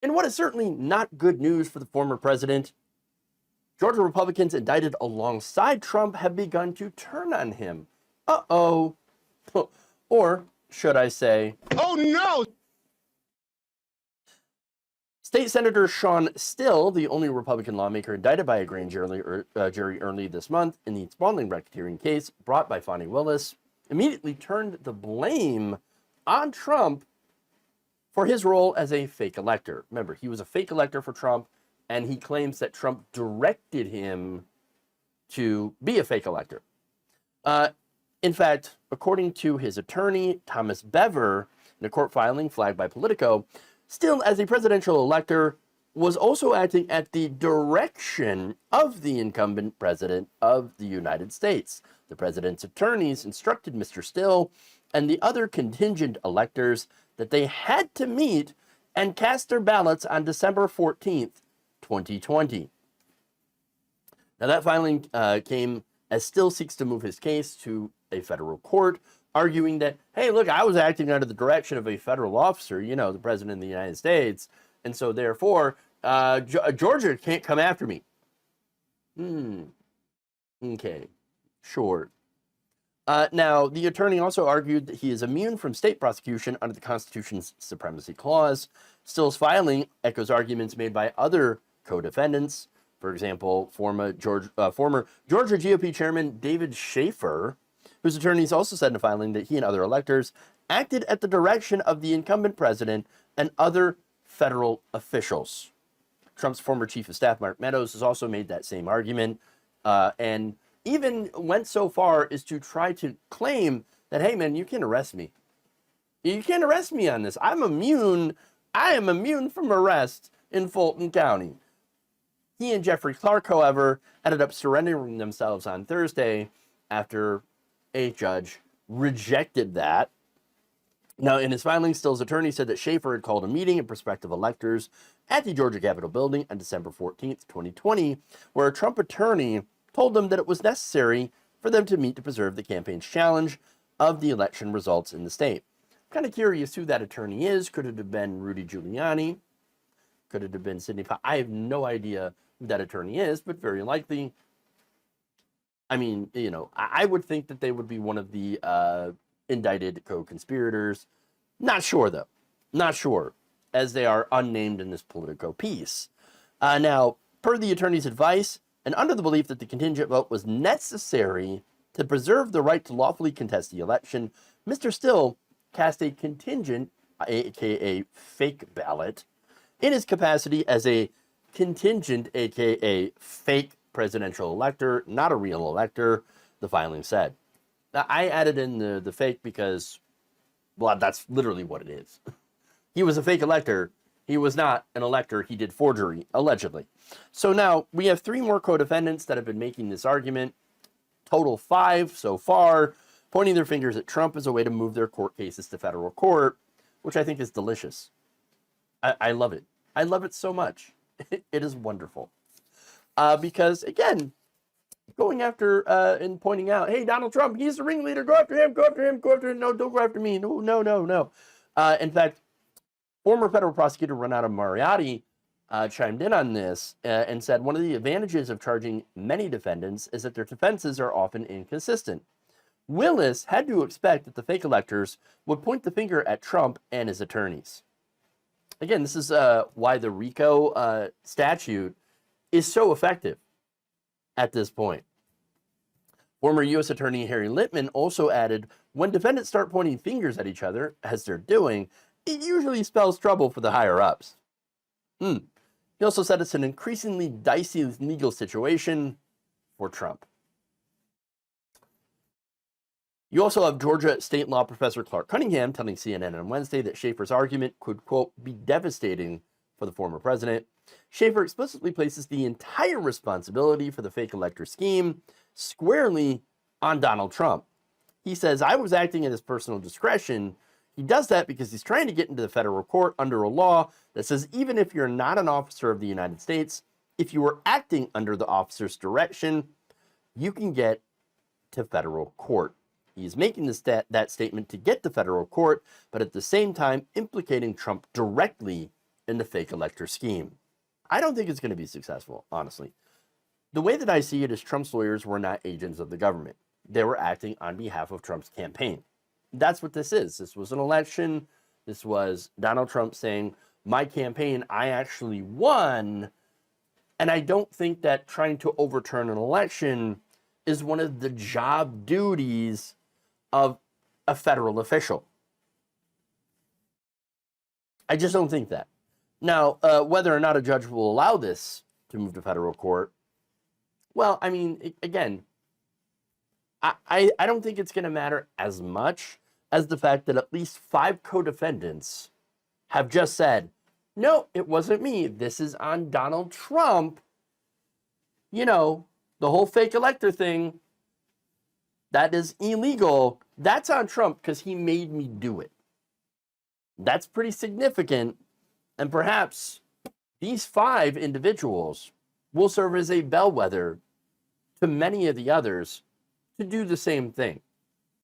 In what is certainly not good news for the former president, Georgia Republicans indicted alongside Trump have begun to turn on him. Uh-oh. Or should I say, oh no! State Senator Sean Still, the only Republican lawmaker indicted by a grand jury early this month in the Spalding racketeering case brought by Fani Willis, immediately turned the blame on Trump for his role as a fake elector. Remember, he was a fake elector for Trump, and he claims that Trump directed him to be a fake elector. In fact, according to his attorney, Thomas Bever, in a court filing flagged by Politico, Still, as a presidential elector, was also acting at the direction of the incumbent president of the United States. The president's attorneys instructed Mr. Still and the other contingent electors that they had to meet and cast their ballots on December 14th, 2020. Now, that filing came as Still seeks to move his case to a federal court, arguing that, hey, look, I was acting under the direction of a federal officer, you know, the president of the United States, and so therefore, Georgia can't come after me. Okay, sure. Now, the attorney also argued that he is immune from state prosecution under the Constitution's Supremacy Clause. Still's filing echoes arguments made by other co-defendants. For example, former Georgia GOP chairman David Schaefer, whose attorneys also said in a filing that he and other electors acted at the direction of the incumbent president and other federal officials. Trump's former chief of staff, Mark Meadows, has also made that same argument, and even went so far as to try to claim that, hey, man, you can't arrest me. You can't arrest me on this. I'm immune. I am immune from arrest in Fulton County. He and Jeffrey Clark, however, ended up surrendering themselves on Thursday after a judge rejected that. Now, in his filing, Still's attorney said that Schaefer had called a meeting of prospective electors at the Georgia Capitol building on December 14th, 2020, where a Trump attorney told them that it was necessary for them to meet to preserve the campaign's challenge of the election results in the state. I'm kind of curious who that attorney is. Could it have been Rudy Giuliani? Could it have been Sidney Powell? I have no idea who that attorney is, but very likely. I mean, you know, I would think that they would be one of the indicted co-conspirators. Not sure, though. Not sure, as they are unnamed in this Politico piece. Now, per the attorney's advice, and under the belief that the contingent vote was necessary to preserve the right to lawfully contest the election, Mr. Still cast a contingent, aka fake ballot, in his capacity as a contingent, aka fake presidential elector, not a real elector, the filing said. Now, I added in the fake because, well, that's literally what it is. He was a fake elector. He was not an elector. He did forgery, allegedly. So now we have 3 more co-defendants that have been making this argument. Total 5 so far, pointing their fingers at Trump as a way to move their court cases to federal court, which I think is delicious. I love it. I love it so much. It is wonderful. Because, again, going after and pointing out, hey, Donald Trump, he's the ringleader. Go after him, go after him, go after him. No, don't go after me. No, no, no, no. In fact, former federal prosecutor Renato Mariotti chimed in on this and said one of the advantages of charging many defendants is that their defenses are often inconsistent. Willis had to expect that the fake electors would point the finger at Trump and his attorneys. Again, this is why the RICO statute is so effective at this point. Former U.S. Attorney Harry Littman also added, when defendants start pointing fingers at each other, as they're doing, it usually spells trouble for the higher-ups. He also said it's an increasingly dicey legal situation for Trump. You also have Georgia state law professor Clark Cunningham telling CNN on Wednesday that Schaefer's argument could, quote, be devastating for the former president. Schaefer explicitly places the entire responsibility for the fake elector scheme squarely on Donald Trump. He says, I was acting at his personal discretion. He does that because he's trying to get into the federal court under a law that says even if you're not an officer of the United States, if you were acting under the officer's direction, you can get to federal court. He's making that statement to get to federal court, but at the same time implicating Trump directly in the fake elector scheme. I don't think it's going to be successful, honestly. The way that I see it is Trump's lawyers were not agents of the government. They were acting on behalf of Trump's campaign. That's what this is. This was an election. This was Donald Trump saying, my campaign, I actually won. And I don't think that trying to overturn an election is one of the job duties of a federal official. I just don't think that. Now, whether or not a judge will allow this to move to federal court, well, I mean, again, I don't think it's going to matter as much as the fact that at least 5 co-defendants have just said, no, it wasn't me. This is on Donald Trump. You know, the whole fake elector thing, that is illegal. That's on Trump because he made me do it. That's pretty significant. And perhaps these 5 individuals will serve as a bellwether to many of the others to do the same thing.